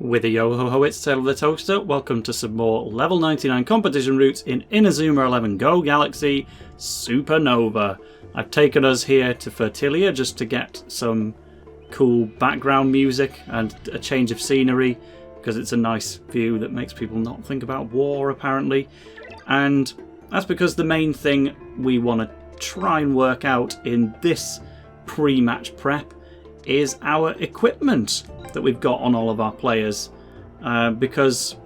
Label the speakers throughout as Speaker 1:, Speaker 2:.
Speaker 1: With a yo-ho-ho, it's TaleOfTheToaster. Welcome to some more level 99 competition routes in Inazuma 11 Go Galaxy Supernova. I've taken us here to Fertilia just to get some cool background music and a change of scenery, because it's a nice view that makes people not think about war, apparently. And that's because the main thing we want to try and work out in this pre-match prep is our equipment that we've got on all of our players, because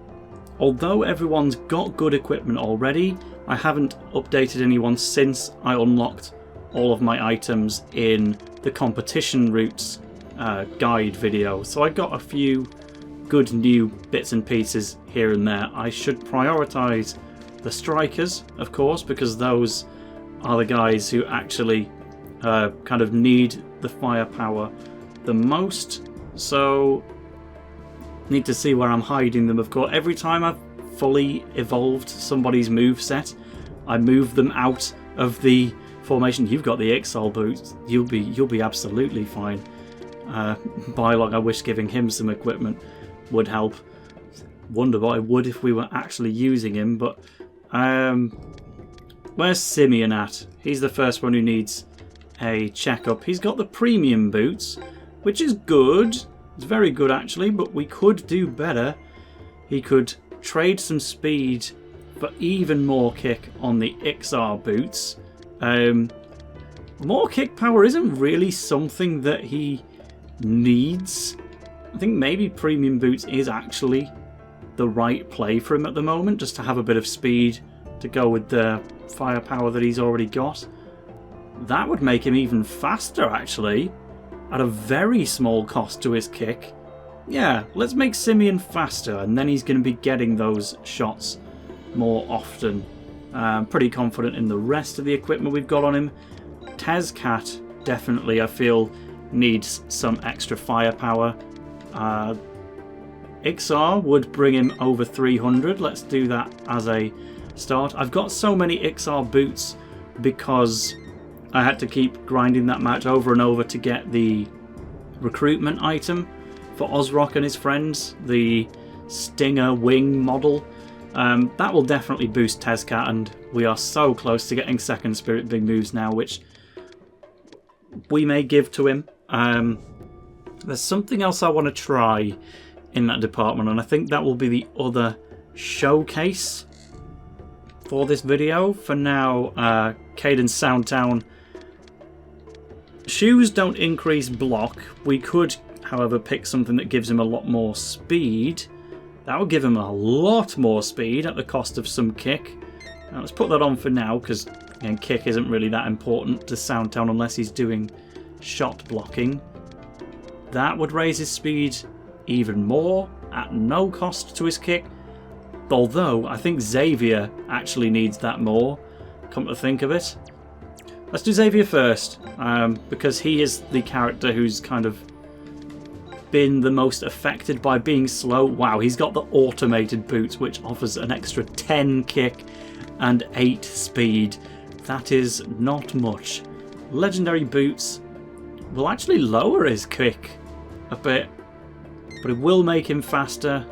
Speaker 1: although everyone's got good equipment already, I haven't updated anyone since I unlocked all of my items in the competition routes guide video. So I got a few good new bits and pieces here and there. I should prioritise the strikers, of course, because those are the guys who actually kind of need the firepower the most. So need to see where I'm hiding them, of course. Every time I've fully evolved somebody's moveset, I move them out of the formation. You've got the Ixal boots. You'll be absolutely fine. Bailong, I wish giving him some equipment would help. Wonder what it would if we were actually using him, but where's Simeon at? He's the first one who needs a checkup. He's got the premium boots, which is good. It's very good actually, but we could do better. He could trade some speed for even more kick on the XR boots. More kick power isn't really something that he needs. I think maybe premium boots is actually the right play for him at the moment, just to have a bit of speed to go with the firepower that he's already got. That would make him even faster actually, at a very small cost to his kick. Yeah, let's make Simeon faster, and then he's going to be getting those shots more often. I'm pretty confident in the rest of the equipment we've got on him. Tezcat definitely, I feel, needs some extra firepower. Ixar would bring him over 300. Let's do that as a start. I've got so many Ixar boots because I had to keep grinding that match over and over to get the recruitment item for Osrock and his friends, the Stinger Wing model. That will definitely boost Tezcat, and we are so close to getting second Spirit Big Moves now, which we may give to him. There's something else I want to try in that department, and I think that will be the other showcase for this video. For now, Cadence Soundtown. Shoes don't increase block. We could, however, pick something that gives him a lot more speed. That would give him a lot more speed at the cost of some kick. Now, let's put that on for now, because again, kick isn't really that important to Soundtown unless he's doing shot blocking. That would raise his speed even more at no cost to his kick. Although, I think Xavier actually needs that more, come to think of it. Let's do Xavier first, because he is the character who's kind of been the most affected by being slow. Wow, he's got the automated boots, which offers an extra 10 kick and 8 speed. That is not much. Legendary boots will actually lower his kick a bit, but it will make him faster.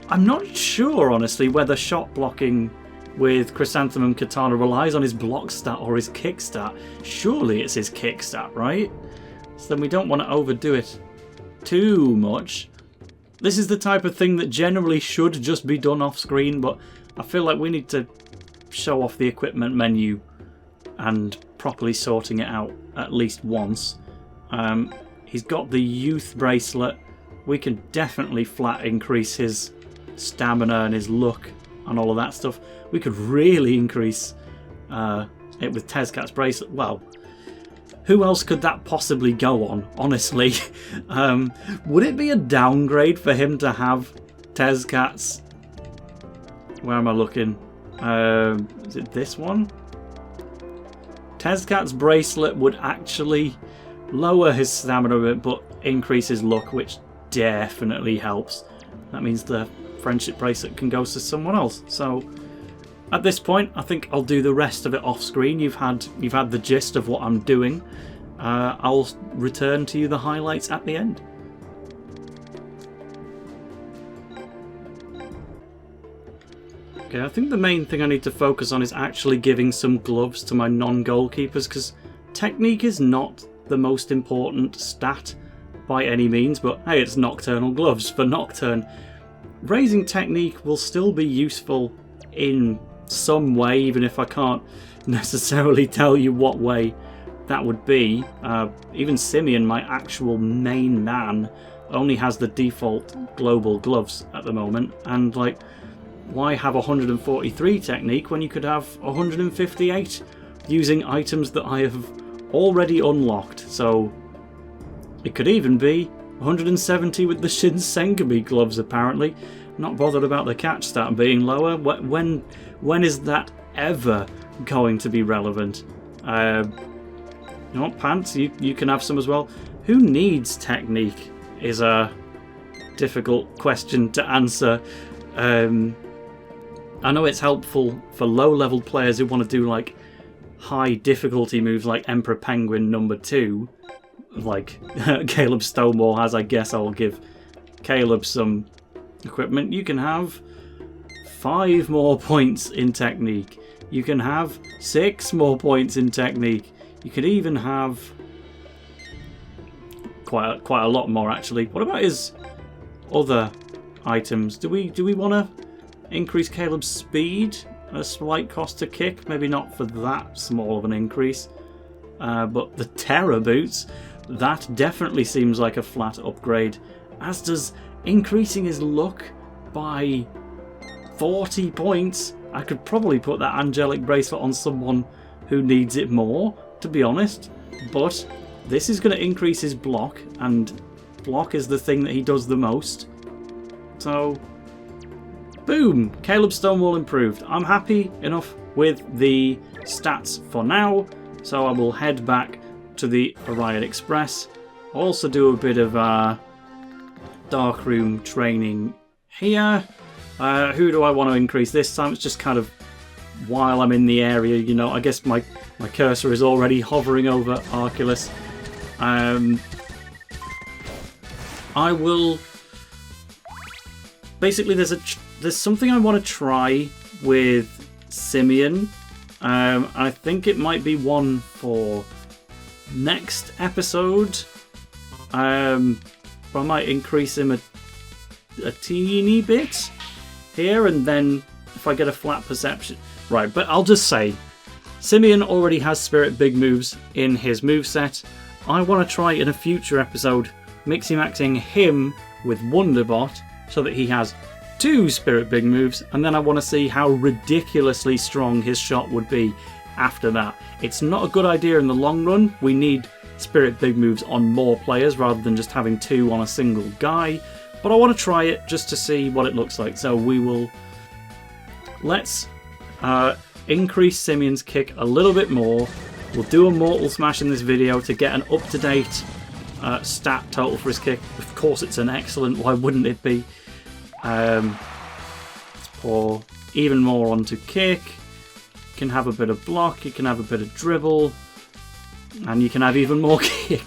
Speaker 1: I'm not sure, honestly, whether shot blocking with Chrysanthemum Katana relies on his block stat or his kick stat. Surely it's his kick stat, right? So then we don't want to overdo it too much. This is the type of thing that generally should just be done off screen, but I feel like we need to show off the equipment menu and properly sorting it out at least once. He's got the youth bracelet. We can definitely flat increase his stamina and his luck and all of that stuff. We could really increase it with Tezcat's bracelet. Well, who else could that possibly go on, honestly? Would it be a downgrade for him to have Tezcat's... Where am I looking? Is it this one? Tezcat's bracelet would actually lower his stamina a bit, but increase his luck, which definitely helps. That means the friendship bracelet can go to someone else. So at this point, I think I'll do the rest of it off screen. You've had the gist of what I'm doing. I'll return to you the highlights at the end. Okay, I think the main thing I need to focus on is actually giving some gloves to my non-goalkeepers, because technique is not the most important stat by any means, but hey, it's nocturnal gloves for Nocturne. Raising technique will still be useful in some way, even if I can't necessarily tell you what way that would be. Even Simeon, my actual main man, only has the default global gloves at the moment, and like, why have 143 technique when you could have 158 using items that I have already unlocked? So it could even be 170 with the Sxnc gloves, apparently. Not bothered about the catch stat being lower. When is that ever going to be relevant? You know what, pants? You can have some as well. Who needs technique is a difficult question to answer. I know it's helpful for low-level players who want to do like high difficulty moves like Emperor Penguin #2, like Caleb Stonewall has. I guess I will give Caleb some equipment. You can have 5 more points in technique. You can have 6 more points in technique. You could even have quite a lot more, actually. What about his other items? Do we want to increase Caleb's speed at a slight cost to kick? Maybe not for that small of an increase. But the Terror Boots, that definitely seems like a flat upgrade. As does increasing his luck by 40 points. I could probably put that Angelic Bracelet on someone who needs it more, to be honest. But this is going to increase his block, and block is the thing that he does the most. So, boom! Caleb Stonewall improved. I'm happy enough with the stats for now, so I will head back to the Orion Express. I'll also do a bit of darkroom training here. Who do I want to increase this time? It's just kind of while I'm in the area, you know. I guess my cursor is already hovering over Arculus. I will... Basically, there's something I want to try with Simeon. I think it might be one for next episode. But I might increase him a teeny bit here, and then if I get a flat perception... Right, but I'll just say, Simeon already has Spirit Big Moves in his moveset. I want to try in a future episode maxing him with Wonderbot so that he has 2 Spirit Big Moves, and then I want to see how ridiculously strong his shot would be after that. It's not a good idea in the long run. We need Spirit Big Moves on more players rather than just having 2 on a single guy, but I want to try it just to see what it looks like. So we will... Let's increase Simeon's kick a little bit more. We'll do a Mortal Smash in this video to get an up-to-date stat total for his kick. Of course it's an excellent, why wouldn't it be? Let's pour even more onto kick. You can have a bit of block, you can have a bit of dribble, and you can have even more kick.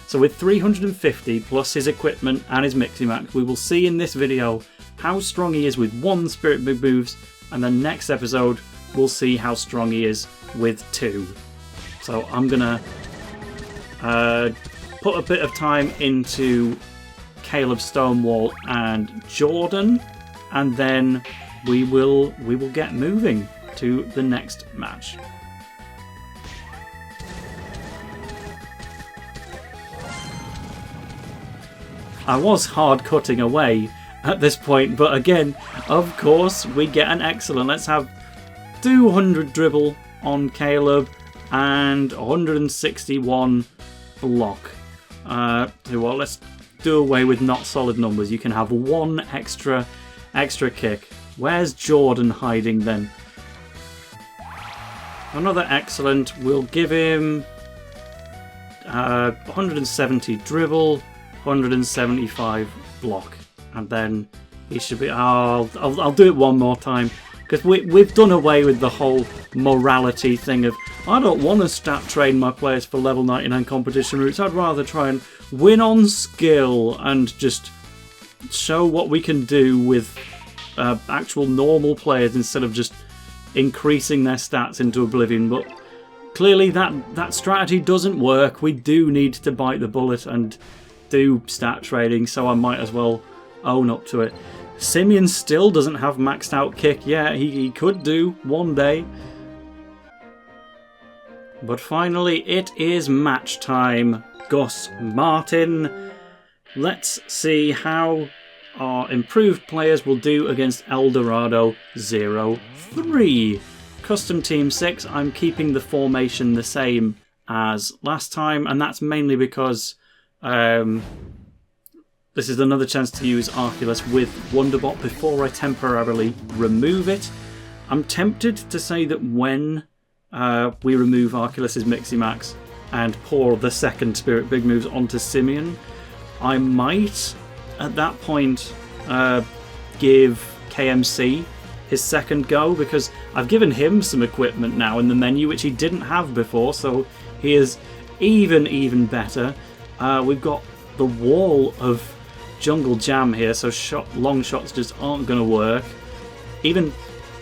Speaker 1: So with 350 plus his equipment and his Miximax, we will see in this video how strong he is with 1 Spirit Big Moves, and then next episode we'll see how strong he is with 2. So I'm gonna put a bit of time into Caleb Stonewall and Jordan, and then we will get moving to the next match. I was hard cutting away at this point, but again, of course, we get an excellent. Let's have 200 dribble on Caleb and 161 block. Well, let's do away with not solid numbers. You can have 1 extra kick. Where's Jordan hiding then? Another excellent. We'll give him 170 dribble, 175 block, and then he should be... I'll do it one more time, because we've done away with the whole morality thing of, I don't want to stat train my players for level 99 competition routes. I'd rather try and win on skill and just show what we can do with actual normal players instead of just increasing their stats into oblivion. But clearly that strategy doesn't work. We do need to bite the bullet and do stat trading, so I might as well own up to it. Simeon still doesn't have maxed out kick. Yeah, he could do one day. But finally, it is match time. Gus Martin. Let's see how our improved players will do against Eldorado 03. Custom Team 6, I'm keeping the formation the same as last time, and that's mainly because this is another chance to use Arculus with Wonderbot before I temporarily remove it. I'm tempted to say that when we remove Arculus's Miximax and pour the second Spirit Big Moves onto Simeon, I might, at that point, give KMC his second go, because I've given him some equipment now in the menu which he didn't have before, so he is even better. We've got the wall of Jungle Jam here, so long shots just aren't going to work. Even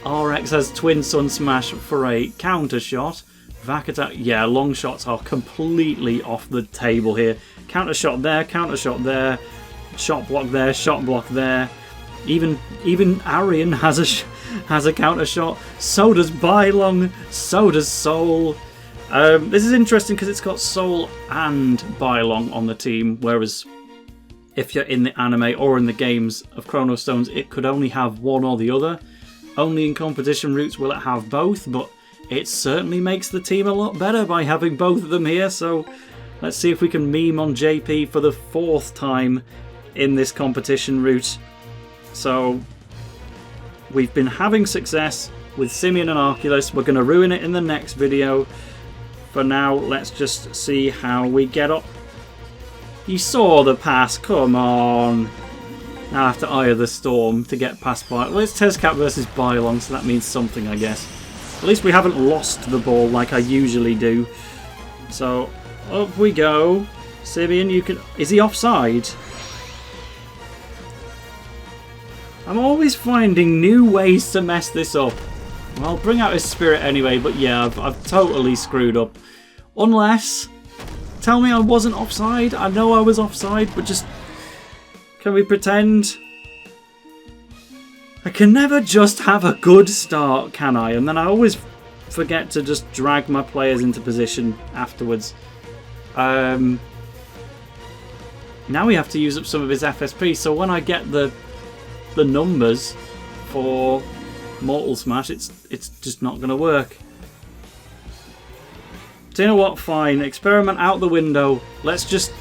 Speaker 1: RX has Twin Sun Smash for a counter shot. Vac attack, yeah, long shots are completely off the table here. Counter shot there, shot block there, shot block there. Even Arion has a counter shot. So does Bailong. So does Soul. This is interesting because it's got Soul and Bailong on the team, whereas if you're in the anime or in the games of Chrono Stones, it could only have one or the other. Only in competition routes will it have both, but it certainly makes the team a lot better by having both of them here. So let's see if we can meme on JP for the 4th time in this competition route. So we've been having success with Simeon and Arculus. We're going to ruin it in the next video. For now, let's just see how we get up. You saw the pass, come on. Now I have to Eye of the Storm to get past Bailong. Well, it's Tezcat versus Bailong, so that means something, I guess. At least we haven't lost the ball like I usually do. So, up we go. Simeon, you can... Is he offside? I'm always finding new ways to mess this up. Well, I'll bring out his spirit anyway, but yeah, I've totally screwed up. Unless... Tell me I wasn't offside. I know I was offside, but just... Can we pretend? I can never just have a good start, can I? And then I always forget to just drag my players into position afterwards. Now we have to use up some of his FSP, so when I get the numbers for Mortal Smash, it's just not going to work. Do you know what? Fine. Experiment out the window. Let's just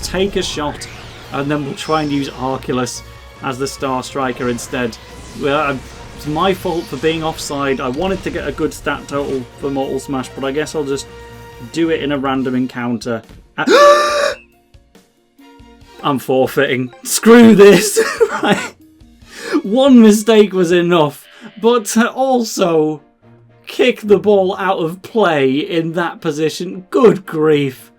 Speaker 1: take a shot, and then we'll try and use Arculus as the Star Striker instead. Well, it's my fault for being offside. I wanted to get a good stat total for Mortal Smash, but I guess I'll just do it in a random encounter. I'm forfeiting. Screw this. Right. One mistake was enough, but to also kick the ball out of play in that position, good grief.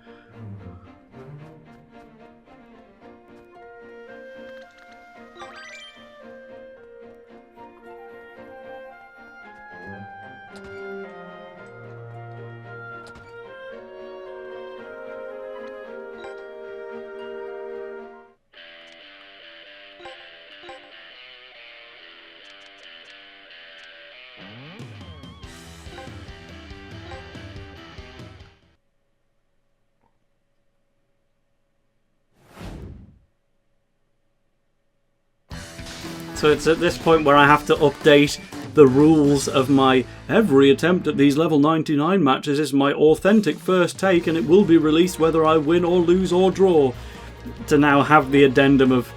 Speaker 1: So it's at this point where I have to update the rules of my every attempt at these level 99 matches is my authentic first take and it will be released whether I win or lose or draw, to now have the addendum of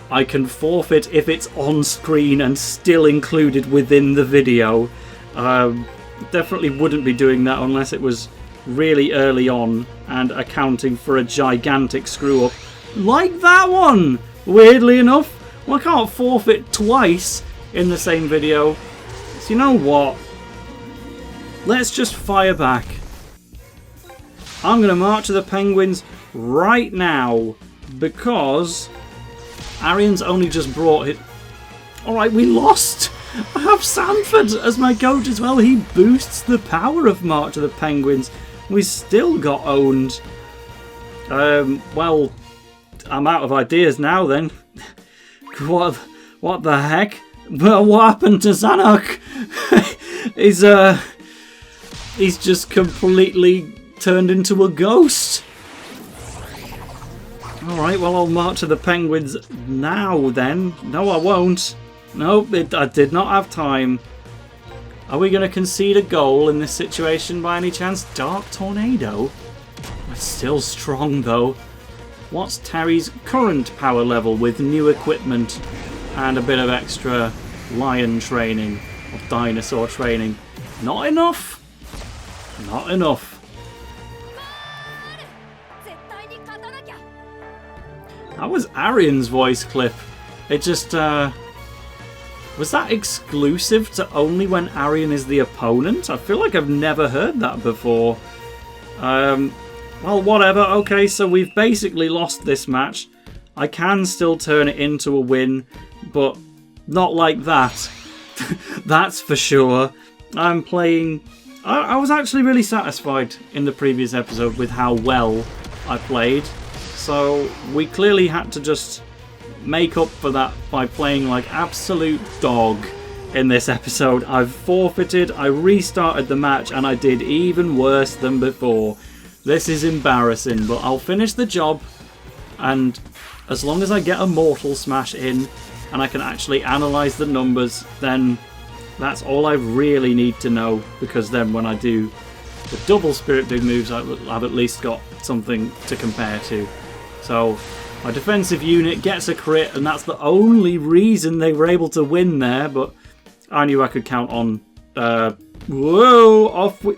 Speaker 1: I can forfeit if it's on screen and still included within the video. Definitely wouldn't be doing that unless it was really early on and accounting for a gigantic screw up like that one, weirdly enough. Well, I can't forfeit twice in the same video. So you know what? Let's just fire back. I'm going to march to the Penguins right now because Arion's only just brought Alright, we lost! I have Sanford as my coach as well. He boosts the power of March of the Penguins. We still got owned. Well, I'm out of ideas now then. What the heck? Well, what happened to Zanark? He's just completely turned into a ghost. Alright, well, I'll march to the Penguins now then. No, I won't. Nope, I did not have time. Are we going to concede a goal in this situation by any chance? Dark Tornado? That's still strong though. What's Terry's current power level with new equipment and a bit of extra lion training or dinosaur training? Not enough. Not enough. That was Arion's voice clip. It just, was that exclusive to only when Arion is the opponent? I feel like I've never heard that before. Well, whatever. Okay, so we've basically lost this match. I can still turn it into a win, but not like that. That's for sure. I'm playing... I was actually really satisfied in the previous episode with how well I played. So we clearly had to just make up for that by playing like absolute dog in this episode. I've forfeited, I restarted the match, and I did even worse than before. This is embarrassing, but I'll finish the job, and as long as I get a Mortal Smash in and I can actually analyse the numbers, then that's all I really need to know, because then when I do the double Spirit Big moves, I've at least got something to compare to. So my defensive unit gets a crit, and that's the only reason they were able to win there, but I knew I could count on... whoa! Off we...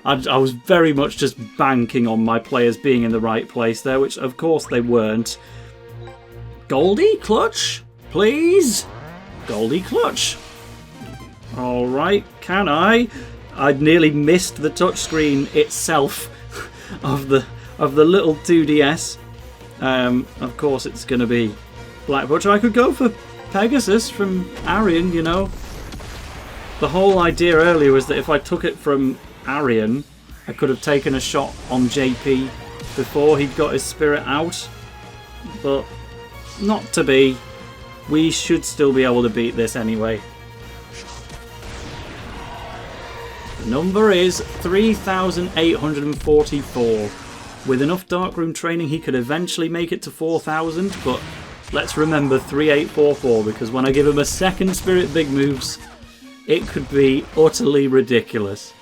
Speaker 1: I was very much just banking on my players being in the right place there, which of course they weren't. Goldie Clutch, please? Goldie Clutch. Alright, can I? I'd nearly missed the touchscreen itself of the little 2DS. Of course it's going to be Black Butcher. I could go for Pegasus from Arion, you know. The whole idea earlier was that if I took it from Arion, I could have taken a shot on JP before he'd got his spirit out, but not to be. We should still be able to beat this anyway. The number is 3,844. With enough Darkroom training he could eventually make it to 4,000, but let's remember 3844, because when I give him a second Spirit Big moves, it could be utterly ridiculous.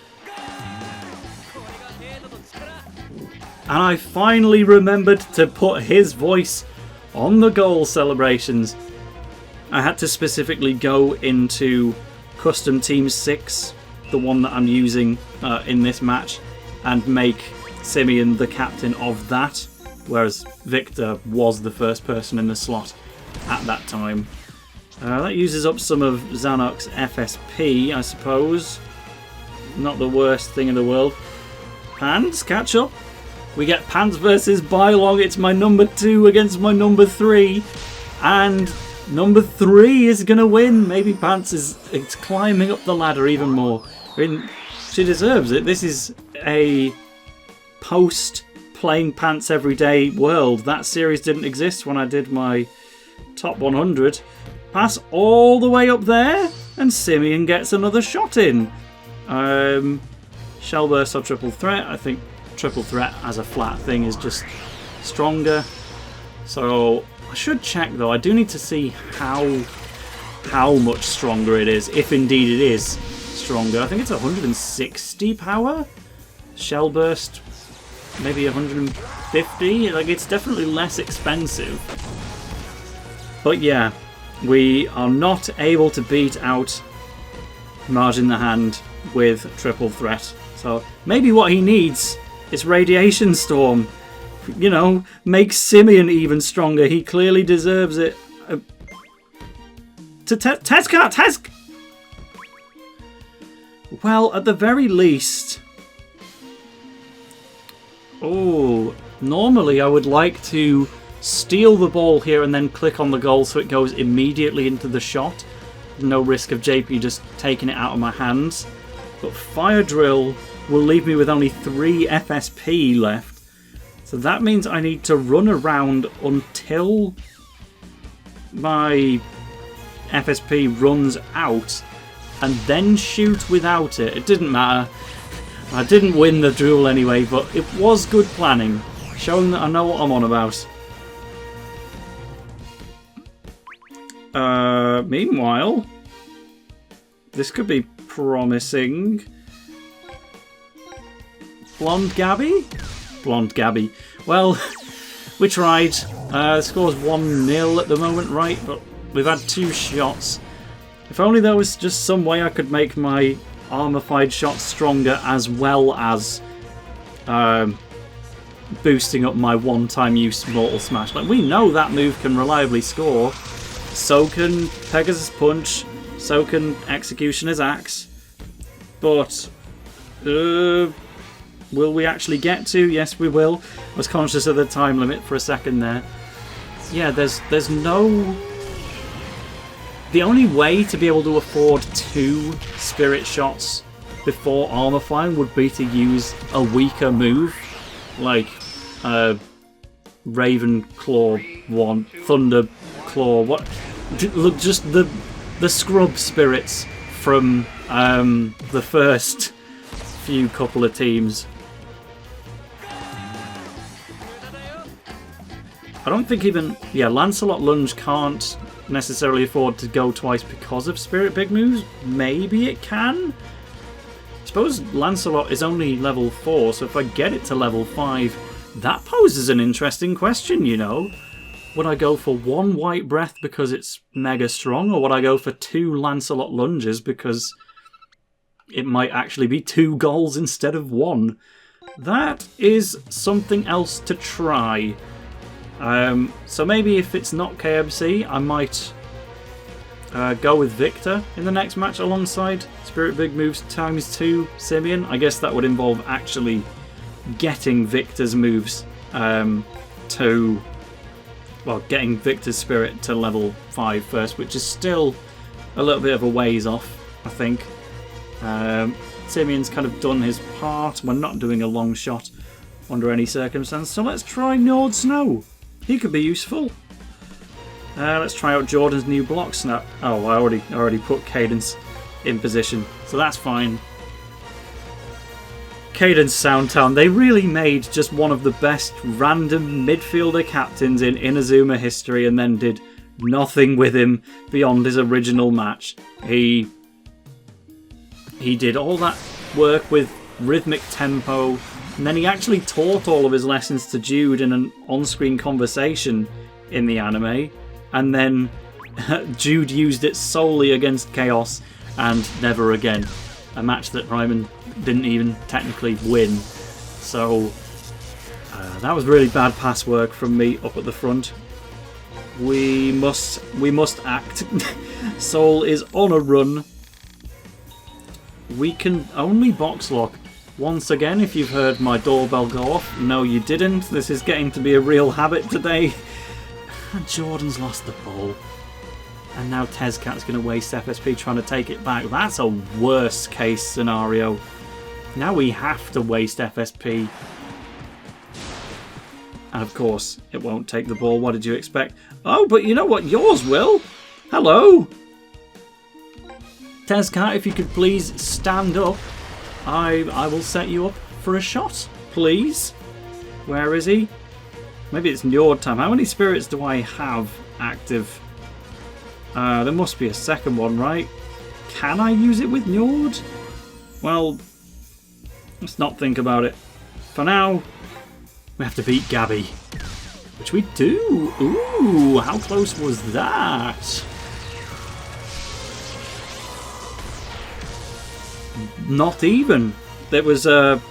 Speaker 1: And I finally remembered to put his voice on the goal celebrations. I had to specifically go into Custom Team 6, the one that I'm using in this match, and make Simeon the captain of that, whereas Victor was the first person in the slot at that time. That uses up some of Zanark's FSP, I suppose. Not the worst thing in the world. Pants, catch up. We get Pants versus Bailong. It's my number 2 against my number 3. And number 3 is going to win. Maybe Pants is climbing up the ladder even more. I mean, she deserves it. This is a post-playing Pants everyday world. That series didn't exist when I did my top 100. Pass all the way up there, and Simeon gets another shot in. Shell Burst or Triple Threat. I think Triple Threat as a flat thing is just stronger. So I should check though. I do need to see how much stronger it is, if indeed it is stronger. I think it's 160 power. Shell Burst maybe 150. Like, it's definitely less expensive. But yeah, we are not able to beat out Marge in the Hand with Triple Threat. So maybe what he needs is Radiation Storm. You know, make Simeon even stronger. He clearly deserves it. Teska! Well, at the very least... Oh, normally I would like to steal the ball here and then click on the goal so it goes immediately into the shot. No risk of JP just taking it out of my hands. But Fire Drill will leave me with only 3 FSP left. So that means I need to run around until my FSP runs out and then shoot without it. It didn't matter. I didn't win the duel anyway, but it was good planning, showing that I know what I'm on about. Meanwhile, this could be promising. Blonde Gabby? Blonde Gabby. Well, we tried. The score's 1-0 at the moment, right? But we've had 2 shots. If only there was just some way I could make my armorified shots stronger as well as boosting up my one-time use Mortal Smash. Like, we know that move can reliably score. So can Pegasus Punch. So can Executioner's Axe. But will we actually get to? Yes, we will. I was conscious of the time limit for a second there. Yeah, there's no... The only way to be able to afford 2 Spirit Shots before Armor Flying would be to use a weaker move, like Raven Claw 1, Thunder Claw. What? Look, just the Scrub Spirits from the first few couple of teams. I don't think even... Yeah, Lancelot Lunge can't necessarily afford to go twice because of Spirit Big Moves. Maybe it can? I suppose Lancelot is only level 4, so if I get it to level 5, that poses an interesting question, you know. Would I go for 1 White Breath because it's mega strong, or would I go for 2 Lancelot Lunges because it might actually be 2 goals instead of 1? That is something else to try. So maybe if it's not KMC, I might go with Victor in the next match alongside Spirit Big Moves ×2 Simeon. I guess that would involve actually getting Victor's moves to... Well, getting Victor's Spirit to level 5 first, which is still a little bit of a ways off, I think. Simeon's kind of done his part. We're not doing a long shot under any circumstance, so let's try Nord Snow. He could be useful. Let's try out Jordan's new block snap. Oh, I already put Cadence in position, so that's fine. Cadence Soundtown, they really made just one of the best random midfielder captains in Inazuma history and then did nothing with him beyond his original match. He did all that work with rhythmic tempo, and then he actually taught all of his lessons to Jude in an on-screen conversation in the anime, and then Jude used it solely against Chaos and never again. A match that Ryman didn't even technically win. So that was really bad pass work from me up at the front. We must act. Soul is on a run. We can only box lock. Once again, if you've heard my doorbell go off, no you didn't. This is getting to be a real habit today. And Jordan's lost the ball. And now Tezcat's going to waste FSP trying to take it back. That's a worst case scenario. Now we have to waste FSP. And of course, it won't take the ball. What did you expect? Oh, but you know what? Yours will. Hello. Tezcat, if you could please stand up. I will set you up for a shot, please. Where is he? Maybe it's Njord time. How many spirits do I have active? There must be a second one, right? Can I use it with Njord? Well, let's not think about it. For now, we have to beat Gabby. Which we do. Ooh, how close was that? Not even. It was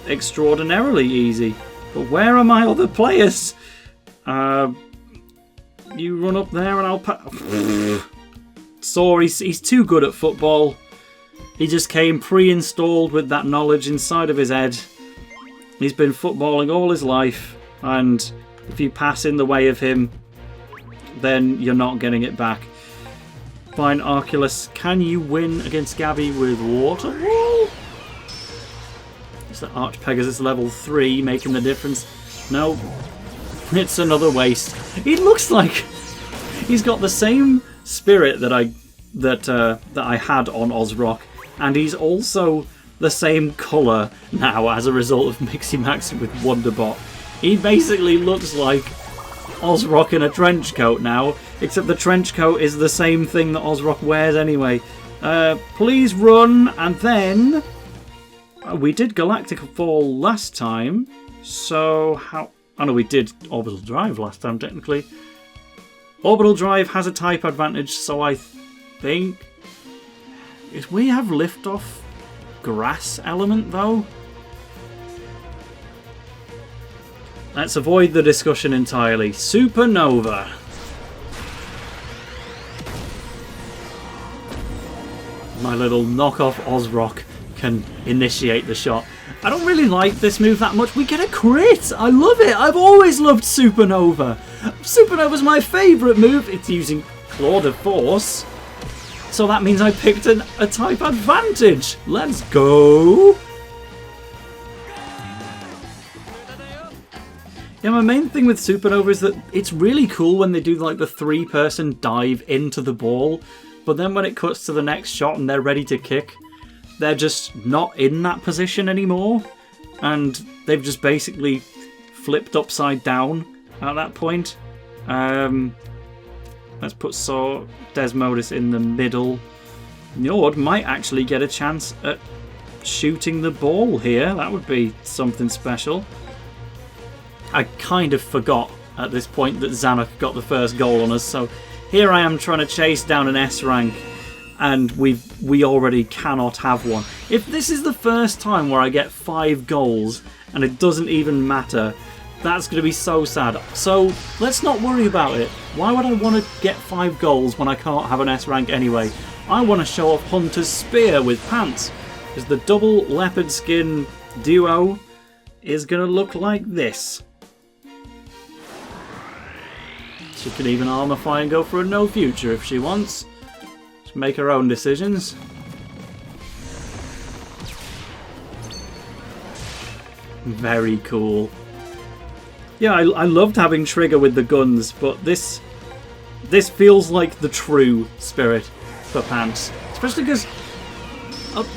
Speaker 1: extraordinarily easy. But where are my other players? You run up there and I'll Sorry, he's too good at football. He just came pre-installed with that knowledge inside of his head. He's been footballing all his life, and if you pass in the way of him, then you're not getting it back. Fine, Arculus. Can you win against Gabby with Water Wall? Is that Arch-Pegasus level 3 making the difference? No. It's another waste. He looks like he's got the same spirit that I had on Ozrock, and he's also the same colour now as a result of mixing maxing with Wonderbot. He basically looks like Ozrock in a trench coat now, except the trench coat is the same thing that Ozrock wears anyway. Please run, and then we did Galactic Fall last time, so how... Oh no, we did Orbital Drive last time, technically. Orbital Drive has a type advantage, so I think... If we have Liftoff Grass element, though? Let's avoid the discussion entirely. Supernova. My little knockoff Ozrock can initiate the shot. I don't really like this move that much. We get a crit! I love it! I've always loved Supernova! Supernova's my favourite move. It's using Claw de Force. So that means I picked a type advantage. Let's go! Yeah, my main thing with Supernova is that it's really cool when they do like the 3-person dive into the ball, but then when it cuts to the next shot and they're ready to kick, they're just not in that position anymore, and they've just basically flipped upside down at that point. Let's put Desmodus in the middle. Njord might actually get a chance at shooting the ball here. That would be something special. I kind of forgot at this point that Zanark got the first goal on us, so here I am trying to chase down an S rank, and we already cannot have one. If this is the first time where I get 5 goals and it doesn't even matter, that's going to be so sad. So let's not worry about it. Why would I want to get 5 goals when I can't have an S rank anyway? I want to show off Hunter's Spear with pants, because the double leopard skin duo is going to look like this. She can even armorify and go for a no future if she wants. Just make her own decisions. Very cool. Yeah, I loved having Trigger with the guns, but this feels like the true spirit for Pants. Especially because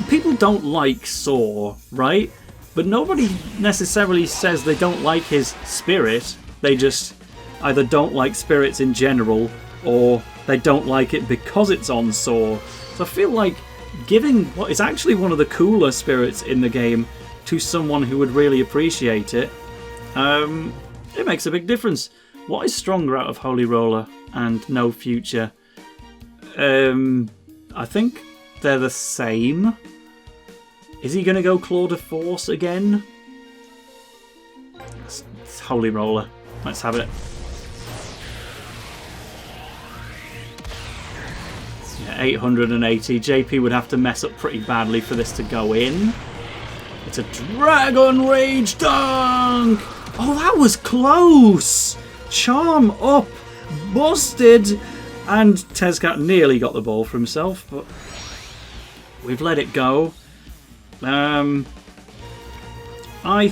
Speaker 1: people don't like Saw, right? But nobody necessarily says they don't like his spirit. They just either don't like spirits in general, or they don't like it because it's on Saw. So I feel like giving what is actually one of the cooler spirits in the game to someone who would really appreciate it, it makes a big difference. What is stronger out of Holy Roller and No Future? I think they're the same. Is he going to go Claw de Force again? It's Holy Roller. Let's have it. Yeah, 880. JP would have to mess up pretty badly for this to go in. It's a Dragon Rage Dunk! Oh, that was close! Charm up, busted, and Tezcat nearly got the ball for himself, but we've let it go. I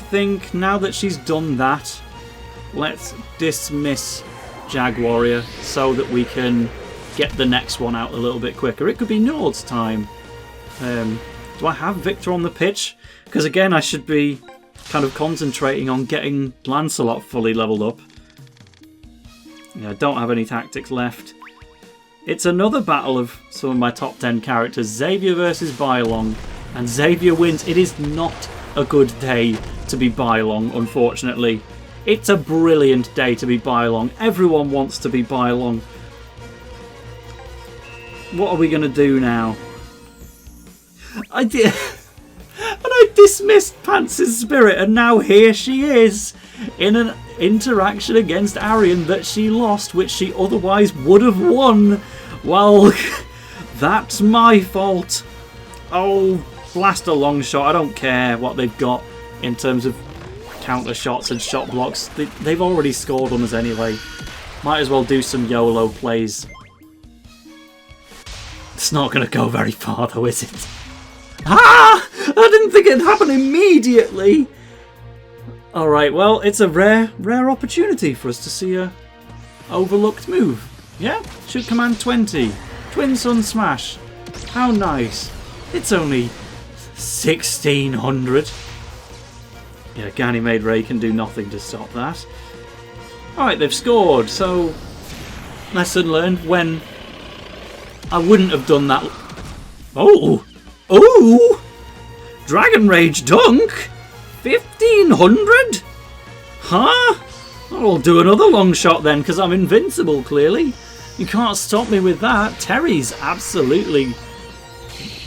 Speaker 1: think now that she's done that, let's dismiss Jag Warrior so that we can get the next one out a little bit quicker. It could be Njord's time. Do I have Victor on the pitch? Because again, I should be kind of concentrating on getting Lancelot fully leveled up. Yeah, I don't have any tactics left. It's another battle of some of my top 10 characters. Xavier versus Bailong. And Xavier wins. It is not a good day to be Bailong, unfortunately. It's a brilliant day to be Bailong. Everyone wants to be Bailong. What are we going to do now? I did... And I dismissed Pants' spirit, and now here she is in an interaction against Arion that she lost, which she otherwise would have won. Well, that's my fault. Oh, blast a long shot. I don't care what they've got in terms of counter shots and shot blocks. They've already scored on us anyway. Might as well do some YOLO plays. It's not going to go very far though, is it? Ah! I didn't think it'd happen immediately! Alright, well, it's a rare opportunity for us to see a overlooked move. Yeah, should command 20. Twin Sun Smash. How nice. It's only 1600. Yeah, Ganymede Ray can do nothing to stop that. Alright, they've scored, so lesson learned when I wouldn't have done that. Oh! Oh! Dragon Rage Dunk? 1500? Huh? I'll do another long shot then, because I'm invincible, clearly. You can't stop me with that. Terry's absolutely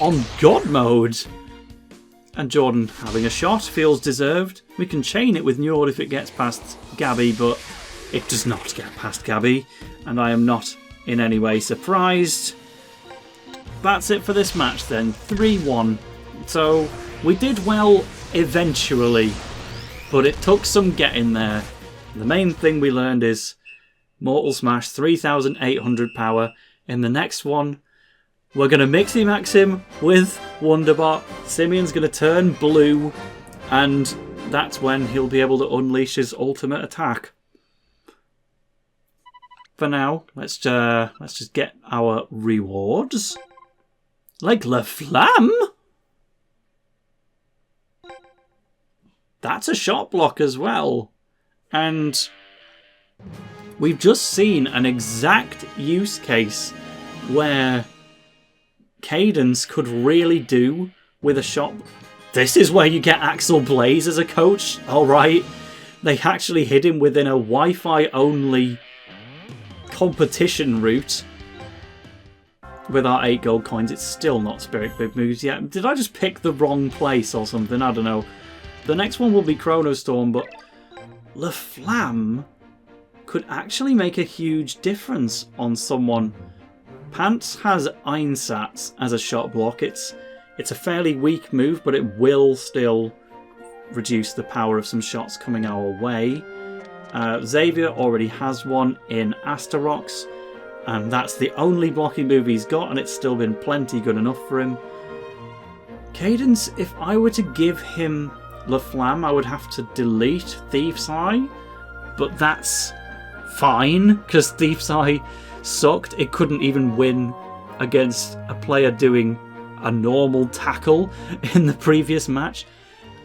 Speaker 1: on God mode. And Jordan having a shot feels deserved. We can chain it with Njord if it gets past Gabby, but it does not get past Gabby. And I am not in any way surprised. That's it for this match then. 3-1. So we did well eventually, but it took some getting there. The main thing we learned is Mortal Smash 3800 power. In the next one, we're going to Mixie Max him with Wonderbot. Simeon's going to turn blue, and that's when he'll be able to unleash his ultimate attack. For now, let's just get our rewards. Like La Flamme? That's a shot block as well. And we've just seen an exact use case where Cadence could really do with a shot. This is where you get Axel Blaze as a coach. Alright. They actually hid him within a Wi-Fi only competition route. With our 8 gold coins, it's still not Spirit Big Moves yet. Did I just pick the wrong place or something? I don't know. The next one will be Chrono Storm, but La Flamme could actually make a huge difference on someone. Pants has Einsatz as a shot block. It's a fairly weak move, but it will still reduce the power of some shots coming our way. Xavier already has one in Astarox, and that's the only blocking move he's got, and it's still been plenty good enough for him. Cadence, if I were to give him La Flamme, I would have to delete Thief's Eye, but that's fine, because Thief's Eye sucked. It couldn't even win against a player doing a normal tackle in the previous match.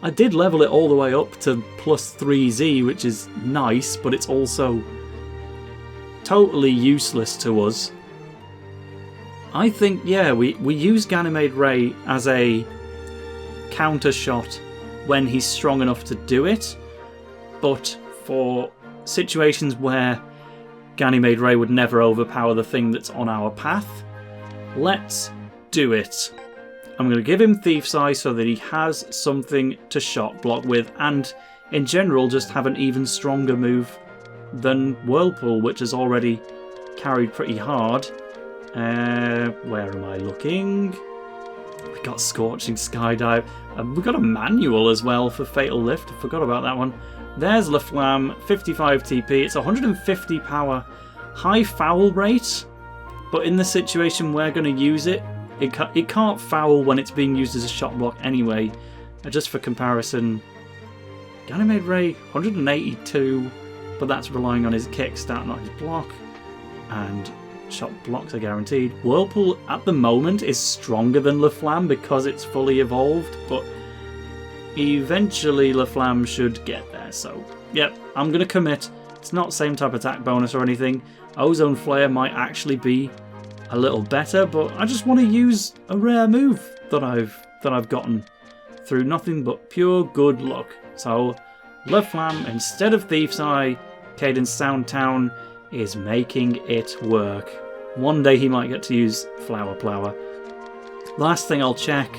Speaker 1: I did level it all the way up to plus 3Z, which is nice, but it's also totally useless to us. I think, yeah, we use Ganymede Ray as a counter shot when he's strong enough to do it, but for situations where Ganymede Ray would never overpower the thing that's on our path, let's do it. I'm going to give him Thief's Eye so that he has something to shot block with, and in general just have an even stronger move than Whirlpool, which has already carried pretty hard. Where am I looking? We got Scorching Skydive. We got a manual as well for Fatal Lift. I forgot about that one. There's La Flamme, 55 TP. It's 150 power, high foul rate, but in the situation we're going to use it, it can't foul when it's being used as a shot block anyway. Just for comparison, Ganymede Ray, 182, but that's relying on his kickstart, not his block, and shot blocks are guaranteed. Whirlpool at the moment is stronger than La Flamme because it's fully evolved, but eventually La Flamme should get there. So, yep, I'm going to commit. It's not same type attack bonus or anything. Ozone Flare might actually be a little better, but I just want to use a rare move that I've gotten through nothing but pure good luck. So, La Flamme instead of Thief's Eye. Cadence Soundtown is making it work. One day he might get to use Flower Plower. Last thing I'll check.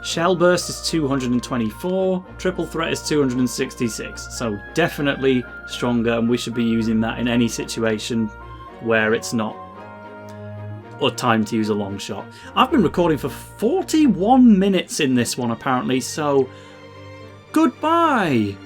Speaker 1: Shell Burst is 224. Triple Threat is 266. So definitely stronger, and we should be using that in any situation where it's not or time to use a long shot. I've been recording for 41 minutes in this one apparently, so goodbye!